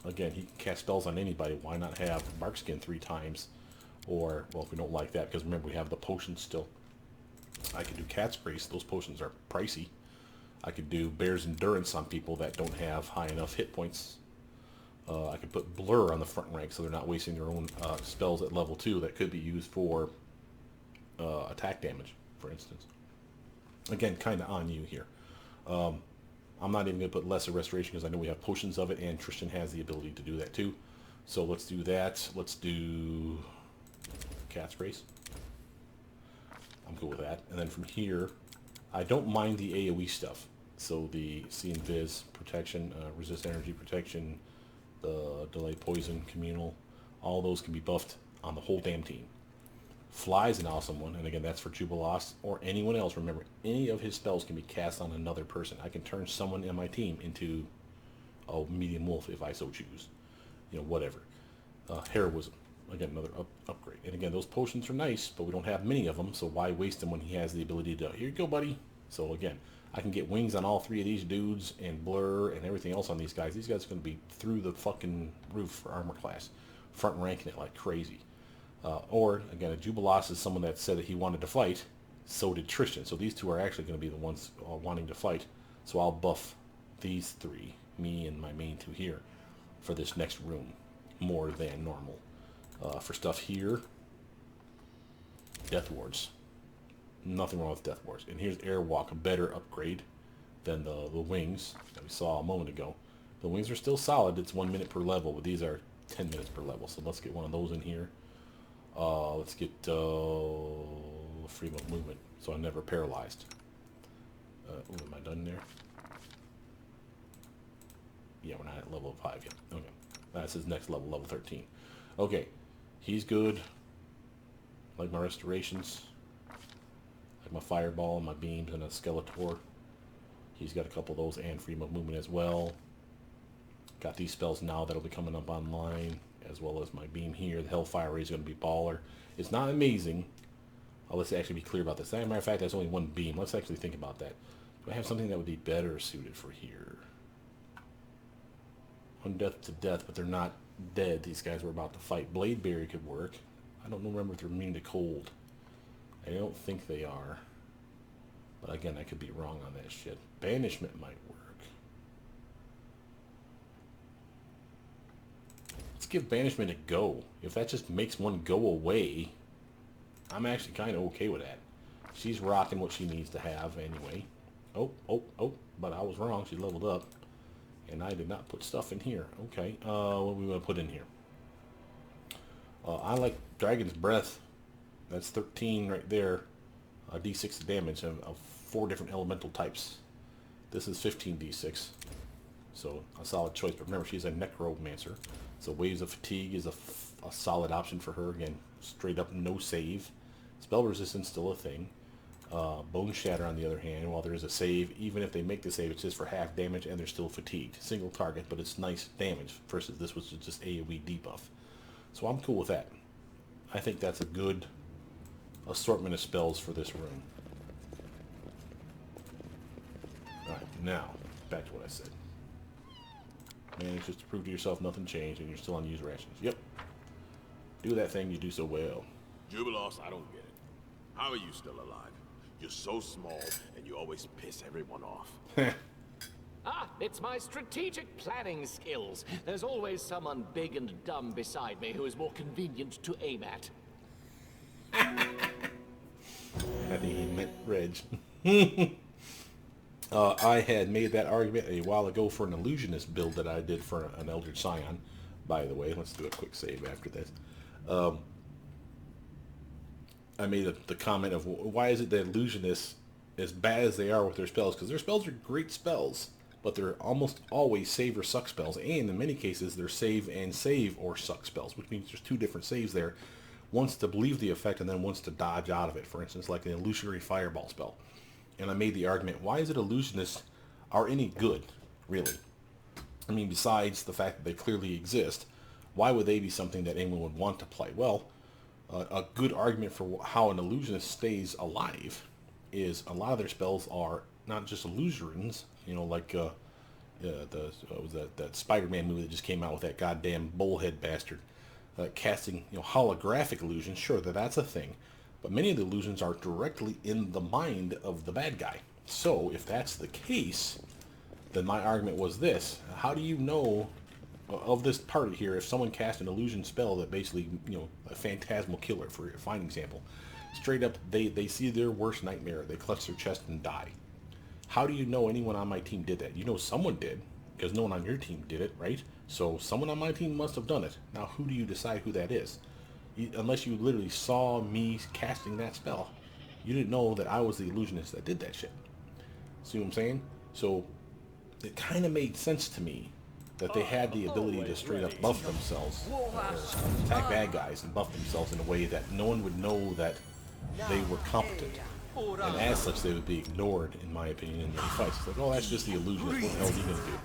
again, he can cast spells on anybody. Why not have Barkskin 3 times? Or, well, if we don't like that, because remember, we have the potions still. I could do Cat's Grace. Those potions are pricey. I could do Bear's Endurance on people that don't have high enough hit points. I could put Blur on the front rank so they're not wasting their own spells at level 2 that could be used for attack damage, for instance. Again, kind of on you here. I'm not even going to put Lesser Restoration because I know we have potions of it, and Tristan has the ability to do that too. So let's do that. Let's do Cat's Grace. I'm cool with that. And then from here, I don't mind the AoE stuff. So the See Invis protection, resist energy protection, the delay poison, communal, all those can be buffed on the whole damn team. Fly's an awesome one, and again, that's for Jubilost or anyone else. Remember, any of his spells can be cast on another person. I can turn someone in my team into a medium wolf if I so choose. You know, whatever. Heroism, again, another upgrade. And again, those potions are nice, but we don't have many of them, so why waste them when he has the ability to, here you go, buddy. So again, I can get wings on all 3 of these dudes, and Blur, and everything else on these guys. These guys are going to be through the fucking roof for armor class. Front ranking it like crazy. Or, again, a Jubilost is someone that said that he wanted to fight. So did Tristan. So these two are actually going to be the ones wanting to fight. So I'll buff these 3, me and my main 2 here, for this next room, more than normal. For stuff here, Death Wards. Nothing wrong with Death Wards. And here's Airwalk, a better upgrade than the wings that we saw a moment ago. The wings are still solid. It's 1 minute per level, but these are 10 minutes per level. So let's get one of those in here. Let's get freedom of movement, so I'm never paralyzed. Am I done there? Yeah, we're not at level 5 yet. Okay, that's his next level, level 13. Okay, he's good. Like my restorations, like my fireball and my beams and a Skeletor. He's got a couple of those and freedom of movement as well. Got these spells now that'll be coming up online, as well as my beam here. The Hellfire Ray is going to be baller. It's not amazing. Let's actually be clear about this. As a matter of fact, that's only 1 beam. Let's actually think about that. Do I have something that would be better suited for here? Undeath to death, but they're not dead. These guys we're about to fight. Blade Berry could work. I don't remember if they're immune to cold. I don't think they are. But again, I could be wrong on that shit. Banishment might work. Let's give Banishment a go. If that just makes one go away, I'm actually kind of okay with that. She's rocking what she needs to have anyway. Oh, but I was wrong. She leveled up. And I did not put stuff in here. Okay, what do we want to put in here? I like Dragon's Breath. That's 13 right there. D6 damage of 4 different elemental types. This is 15 D6. So a solid choice. But remember, she's a Necromancer. So Waves of Fatigue is a solid option for her. Again, straight up no save. Spell Resistance still a thing. Bone Shatter on the other hand, while there is a save, even if they make the save, it's just for half damage and they're still fatigued. Single target, but it's nice damage versus this was just AoE debuff. So I'm cool with that. I think that's a good assortment of spells for this room. Alright, now, back to what I said. Man, it's just to prove to yourself nothing changed and you're still on use rations. Yep. Do that thing you do so well. Jubilost, I don't get it. How are you still alive? You're so small, and you always piss everyone off. Ah, it's my strategic planning skills. There's always someone big and dumb beside me who is more convenient to aim at. I think he meant Reg. I had made that argument a while ago for an illusionist build that I did for an Eldritch Scion. By the way, let's do a quick save after this. I made the comment of why is it that illusionists as bad as they are with their spells, because their spells are great spells, but they're almost always save or suck spells, and in many cases they're save or suck spells, which means there's two different saves there, once to believe the effect and then once to dodge out of it. For instance, like an illusory fireball spell. And I made the argument, why is it illusionists are any good, really? I mean, besides the fact that they clearly exist, why would they be something that anyone would want to play? Well, a good argument for how an illusionist stays alive is a lot of their spells are not just illusions, you know, like was that Spider-Man movie that just came out with that goddamn bullhead bastard casting, you know, holographic illusions. Sure, that's a thing, but many of the illusions are directly in the mind of the bad guy. So if that's the case, then my argument was this: how do you know of this party here if someone cast an illusion spell that basically, you know, a phantasmal killer, for a fine example, straight up they see their worst nightmare, they clutch their chest and die? How do you know anyone on my team did that? You know someone did, because no one on your team did it, right? So someone on my team must have done it. Now who do you decide who that is? Unless you literally saw me casting that spell, you didn't know that I was the illusionist that did that shit. See what I'm saying? So it kind of made sense to me that they had the ability to straight up buff themselves, attack bad guys and buff themselves in a way that no one would know that they were competent. And as such, they would be ignored, in my opinion, in many fights. It's like, oh, that's just the illusionist. What the hell is he going to do?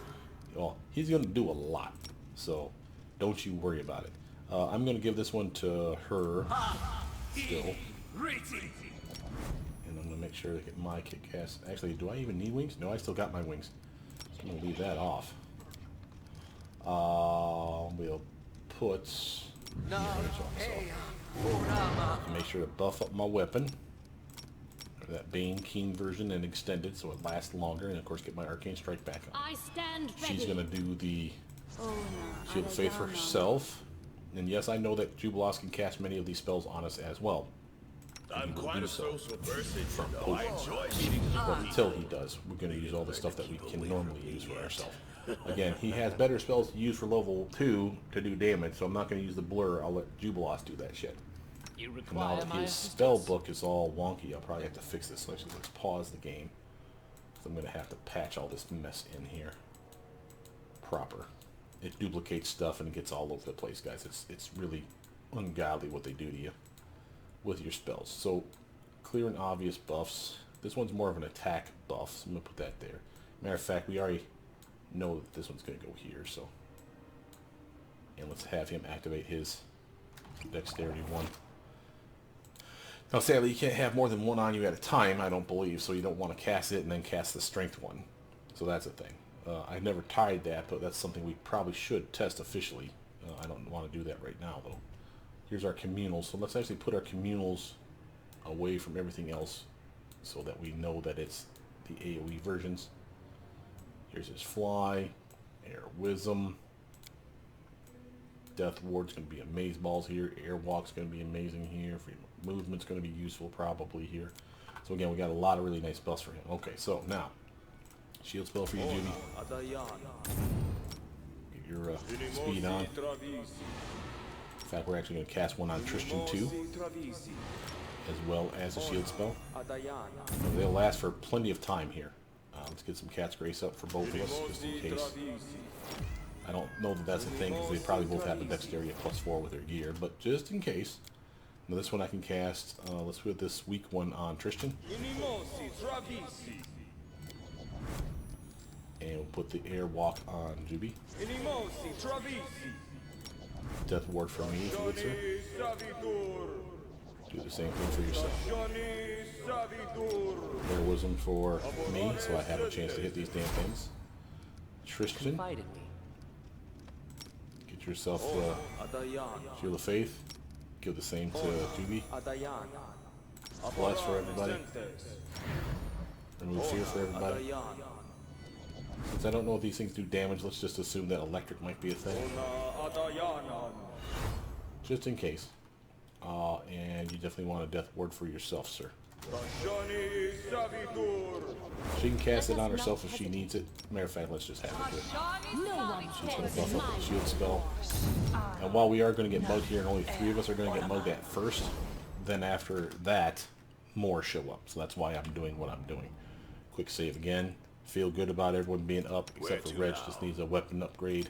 Well, he's going to do a lot. So don't you worry about it. I'm going to give this one to her still. And I'm going to make sure to get my kick-ass. Actually, do I even need wings? No, I still got my wings. So I'm going to leave that off. We'll put... Make sure to buff up my weapon. That Bane Keen version and extended so it lasts longer, and of course get my Arcane Strike back on. I stand ready. She's gonna do the Shield of Faith for herself, and yes, I know that Jubilos can cast many of these spells on us as well. I'm quite a social person, from you know. I enjoy meeting But until he does, we're gonna use all the stuff that we can normally use for ourselves. Again, he has better spells to use for level 2 to do damage, so I'm not gonna use the blur. I'll let Jubilos do that shit. You Now require that my his assistance? spell book is all wonky, I'll probably have to fix this. So actually, let's pause the game. So I'm going to have to patch all this mess in here proper. It duplicates stuff and it gets all over the place, guys. It's really ungodly what they do to you with your spells. So clear and obvious buffs. This one's more of an attack buff, so I'm going to put that there. Matter of fact, we already know that this one's going to go here. So, and let's have him activate his dexterity one. Now, sadly, you can't have more than one on you at a time, I don't believe, so you don't want to cast it and then cast the strength one. So that's a thing. I've never tried that, but that's something we probably should test officially. I don't want to do that right now, though. Here's our communals. So let's actually put our communals away from everything else so that we know that it's the AoE versions. Here's his Fly, Air Wisdom. Death Ward's going to be amazeballs here. Airwalk's going to be amazing here. Freedom of Movement's going to be useful probably here. So again, we got a lot of really nice buffs for him. Okay, so now, shield spell for you, Jimmy. Get your speed on. In fact, we're actually going to cast one on Tristan too, as well as a shield spell. And they'll last for plenty of time here. Let's get some Cat's Grace up for both of us, just in case. I don't know that that's a thing, because they probably both have a dexterity of +4 with their gear, but just in case. Now this one I can cast, let's put this weak one on Tristan. And we'll put the Airwalk on Juby. Death Ward for me, if you would, sir. Do the same thing for yourself. Air Wisdom for me, so I have a chance to hit these damn things. Tristan. Get yourself Shield of Faith. Give the same to Juby. Bless for everybody. Remove fear for everybody. Since I don't know if these things do damage, let's just assume that electric might be a thing. Just in case. And you definitely want a Death Ward for yourself, sir. She can cast it on herself if she needs it. Matter of fact, let's just have her do it. She's going to buff up the shield spell. And while we are going to get mugged here, and only 3 of us are going to get mugged at first, then after that, more show up. So that's why I'm doing what I'm doing. Quick save again. Feel good about everyone being up, except for Reg. Just needs a weapon upgrade.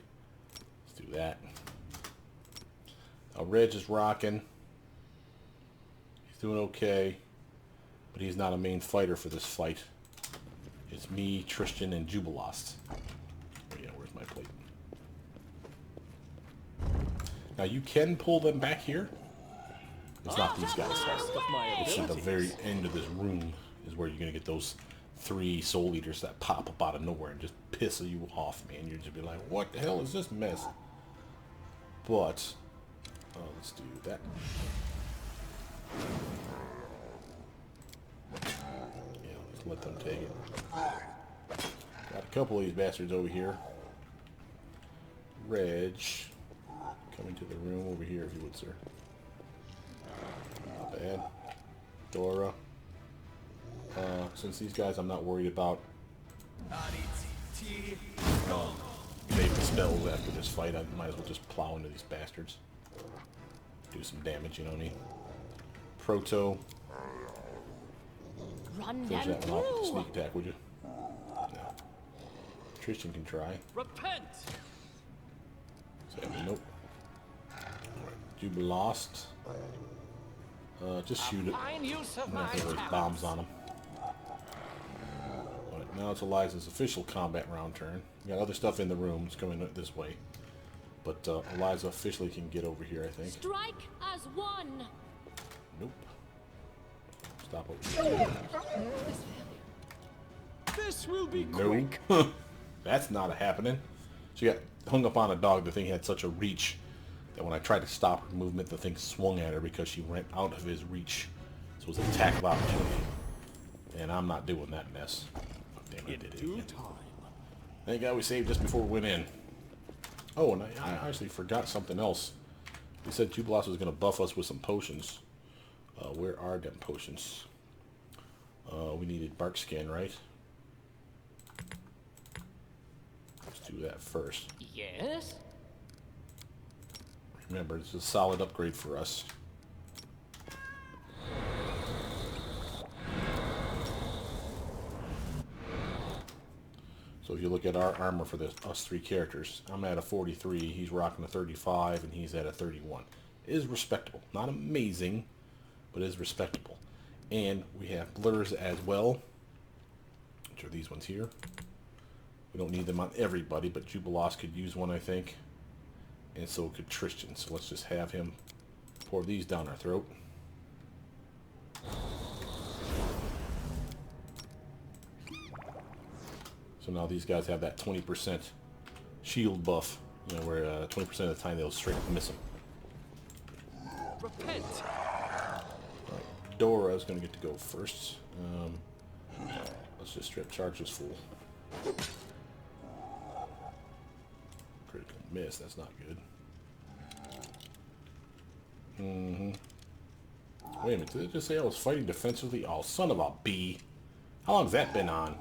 Let's do that. Now Reg is rocking. He's doing okay, but he's not a main fighter for this fight. It's me, Tristan, and Jubilost. Oh yeah, where's my plate? Now you can pull them back here. It's not these guys. It's at the very end of this room is where you're gonna get those 3 soul eaters that pop up out of nowhere and just piss you off, man. You're just be like, what the hell is this mess? But let's do that. Yeah, let's let them take it. Got a couple of these bastards over here. Reg, coming to the room over here, if you would, sir. Not bad. Dora. Since these guys I'm not worried about. Make the spells after this fight. I might as well just plow into these bastards. Do some damage, you know what I mean? Proto. Run Finish them that one off with the through. sneak attack, would you? No. Tristan can try. Repent! Sadly, nope. Jubilost. Just shoot it. Fine use of I'm my not gonna waste talents. bombs on him. Alright, now it's Eliza's official combat round turn. We got other stuff in the room. It's coming this way. But Eliza officially can get over here, I think. Strike as one. Nope. Stop over here. This will be No. quick. That's not happening. She got hung up on a dog. The thing had such a reach that when I tried to stop her movement, the thing swung at her because she went out of his reach. So it was an attack of opportunity. And I'm not doing that mess. Oh, damn, I did it again. Thank God we saved just before we went in. Oh, and I actually forgot something else. We said Jubilost was going to buff us with some potions. Where are them potions? We needed bark skin, right? Let's do that first. Yes? Remember, it's a solid upgrade for us. So if you look at our armor for us 3 characters, I'm at a 43, he's rocking a 35, and he's at a 31. It is respectable. Not amazing, but it is respectable. And we have blurs as well, which are these ones here. We don't need them on everybody, but Jubilost could use one, I think. And so could Tristan. So let's just have him pour these down our throat. So now these guys have that 20% shield buff, you know, where 20% of the time they'll straight up miss them. Repent! Right, Dora's going to get to go first. Let's just strip charge this fool. Critical miss, that's not good. Wait a minute, did it just say I was fighting defensively? Oh, son of a B. How long has that been on?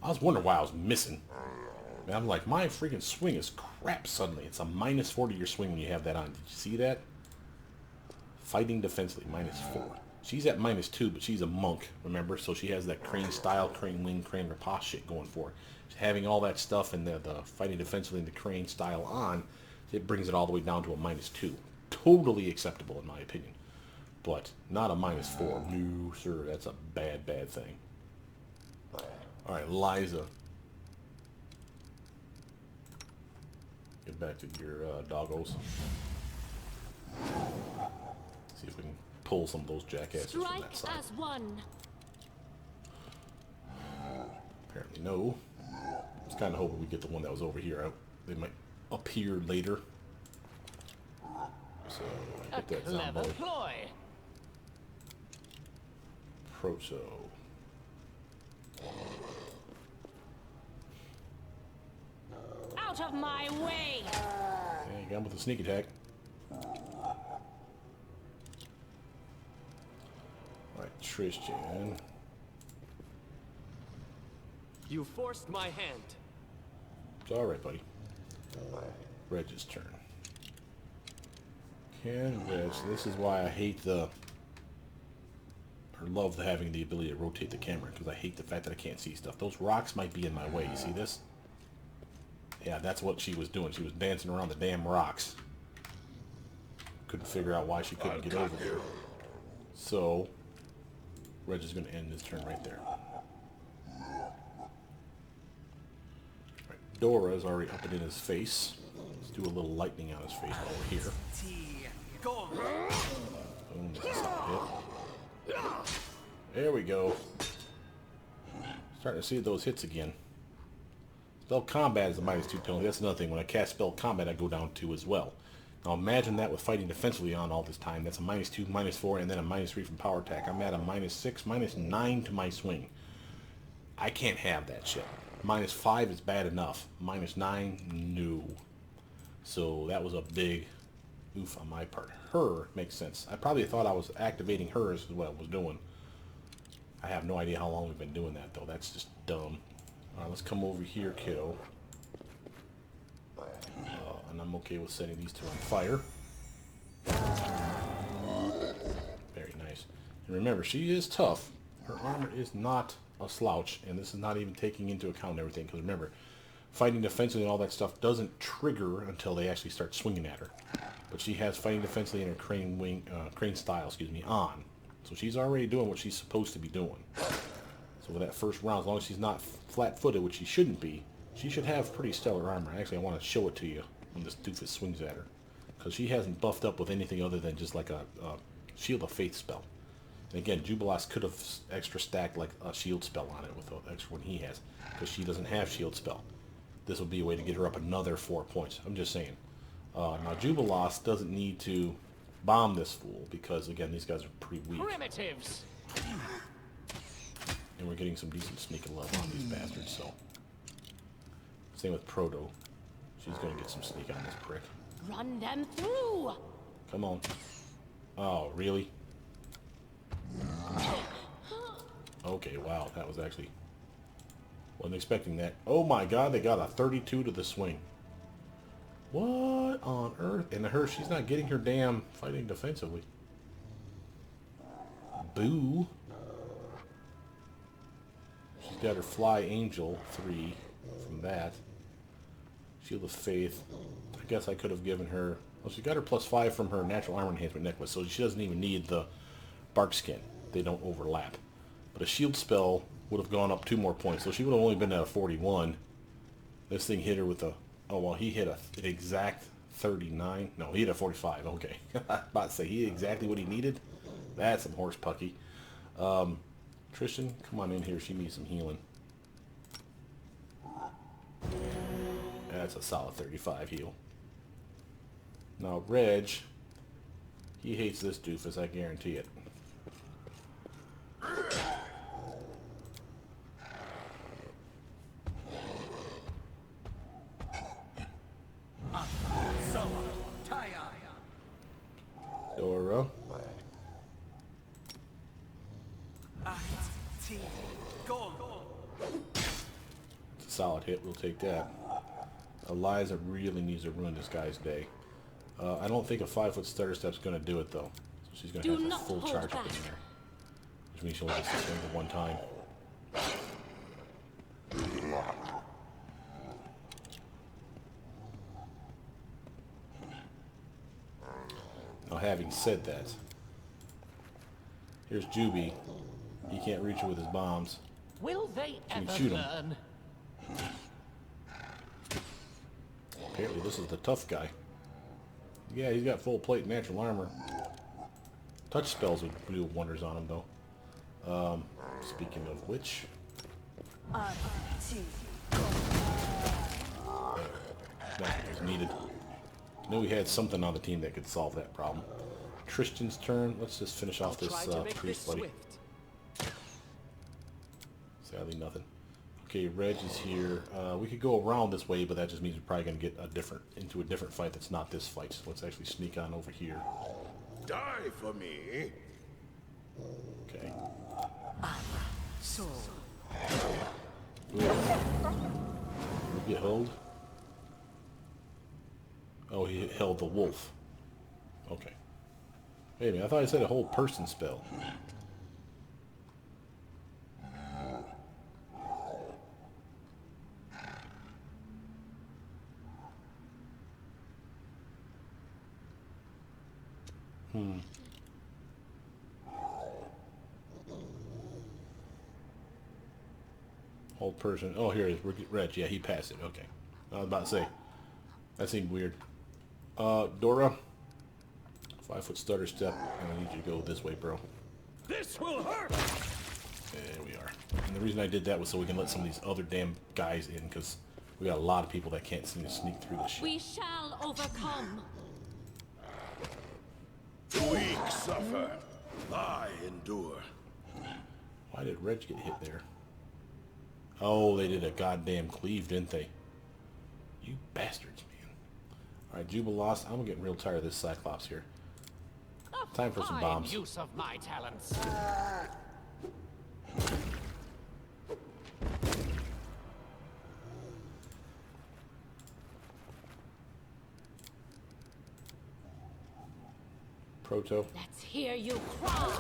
I was wondering why I was missing. And I'm like, my freaking swing is crap suddenly. It's a minus 4 to your swing when you have that on. Did you see that? Fighting defensively, minus 4. She's at minus 2, but she's a monk, remember? So she has that crane style, crane wing, crane riposte shit going for her. Having all that stuff and the fighting defensively and the crane style on, it brings it all the way down to a minus 2. Totally acceptable in my opinion. But not a minus 4. No, sir. That's a bad, bad thing. Alright, Liza. Get back to your doggos. See if we can pull some of those jackasses from Strike that side. as one. Apparently no. I was kind of hoping we'd get the one that was over here. They might appear later. So, hit that Clever zombie. ploy. Proto. Out of my way. Okay, got him with a sneak attack. Alright, Tristan. You forced my hand. It's alright, buddy. Reg's turn. Can Reg, this is why I hate the love having the ability to rotate the camera because I hate the fact that I can't see stuff. Those rocks might be in my way. You see this? Yeah, that's what she was doing. She was dancing around the damn rocks. Couldn't figure out why she couldn't get over there. So, Reg is going to end his turn right there. Right, Dora is already up and in his face. Let's do a little lightning on his face while we're here. Boom, that's a solid hit. There we go. Starting to see those hits again. Spell combat is a -2 penalty. That's another thing. When I cast spell combat, I go down 2 as well. Now imagine that with fighting defensively on all this time. That's a -2, -4, and then a -3 from power attack. I'm at a -6, -9 to my swing. I can't have that shit. -5 is bad enough. -9, no. So that was a big oof on my part. Her makes sense. I probably thought I was activating her as what I was doing. I have no idea how long we've been doing that though. That's just dumb. Alright, let's come over here, kiddo. And I'm okay with setting these two on fire. Very nice. And remember, she is tough. Her armor is not a slouch, and this is not even taking into account everything. Because remember, fighting defensively and all that stuff doesn't trigger until they actually start swinging at her. But she has fighting defensively in her crane style, on. So she's already doing what she's supposed to be doing. So with that first round, as long as she's not flat-footed, which she shouldn't be, she should have pretty stellar armor. Actually, I want to show it to you when this doofus swings at her. Because she hasn't buffed up with anything other than just like a Shield of Faith spell. And again, Jubilas could have extra stacked like a shield spell on it with the extra one he has. Because she doesn't have shield spell. This would be a way to get her up another 4 points. I'm just saying. Now, Jubilas doesn't need to bomb this fool. Because, again, these guys are pretty weak. Primitives! And we're getting some decent sneak love on these bastards, so. Same with Proto. She's going to get some sneak on this prick. Run them through! Come on. Oh, really? Okay, wow, that was actually... Wasn't expecting that. Oh my god, they got a 32 to the swing. What on earth? And her, she's not getting her damn fighting defensively. Boo. She's got her Fly Angel 3 from that. Shield of Faith. I guess I could have given her... Well, she got her +5 from her Natural Armor Enhancement necklace, so she doesn't even need the Bark Skin. They don't overlap. But a shield spell would have gone up 2 more points, so she would have only been at a 41. This thing hit her with a... Oh, well, he hit an exact 39. No, he hit a 45. Okay. I was about to say, he hit exactly what he needed. That's some horse pucky. Tristan, come on in here. She needs some healing. That's a solid 35 heal. Now, Reg, he hates this doofus, I guarantee it. Dora. It's a solid hit, we'll take that. Eliza really needs to ruin this guy's day. I don't think a 5-foot stutter step's going to do it, though. So she's going to have a full charge up in there. Which means she'll just swing at one time. Now, having said that, here's Juby. He can't reach her with his bombs. Will they Can you ever shoot him? learn? Apparently this is the tough guy. Yeah, he's got full plate natural armor. Touch spells would do wonders on him, though. Speaking of which... That was needed. I knew we had something on the team that could solve that problem. Tristan's turn. Let's just finish off this priest buddy. Sadly, nothing. Okay, Reg is here. We could go around this way, but that just means we're probably going to get into a different fight that's not this fight. So let's actually sneak on over here. Die for me. Okay. So. We'll get held. Oh, he held the wolf. Okay. Wait a minute, I thought he said a whole person spell. Hold person. Oh, here it is. Reg. Yeah, he passed it. Okay. I was about to say. That seemed weird. Dora. 5-foot stutter step. And I need you to go this way, bro. This will hurt! There we are. And the reason I did that was so we can let some of these other damn guys in, because we got a lot of people that can't seem to sneak through this shit. We shall overcome. The weak suffer. I endure. Why did Reg get hit there? Oh, they did a goddamn cleave, didn't they? You bastards, man. Alright, Jubilost. I'm getting real tired of this Cyclops here. Time for some bombs. Use of my talents. Proto. Let's hear you cry.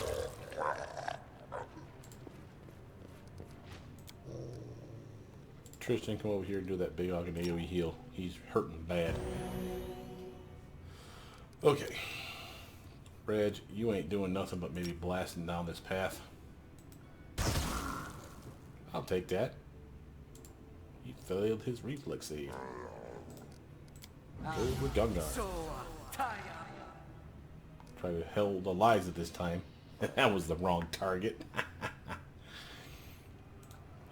Tristan, come over here and do that big hog and AoE heal. He's hurting bad. Okay. Reg, you ain't doing nothing but maybe blasting down this path. I'll take that. He failed his reflex save. Goes with Gungar. So tired. Try to hold Eliza this time. That was the wrong target.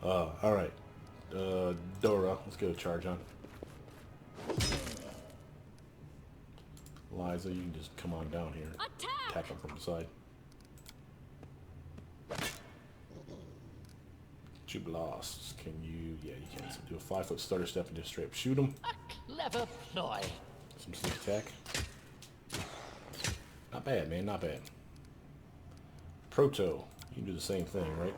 Alright. Dora, let's get a charge on. Eliza, you can just come on down here. Attack him from the side. Jubilost, can you... Yeah, you can. So do a 5-foot stutter step and just straight up shoot him. A clever ploy. Some sneak attack. Not bad, man. Not bad. Proto, you can do the same thing, right?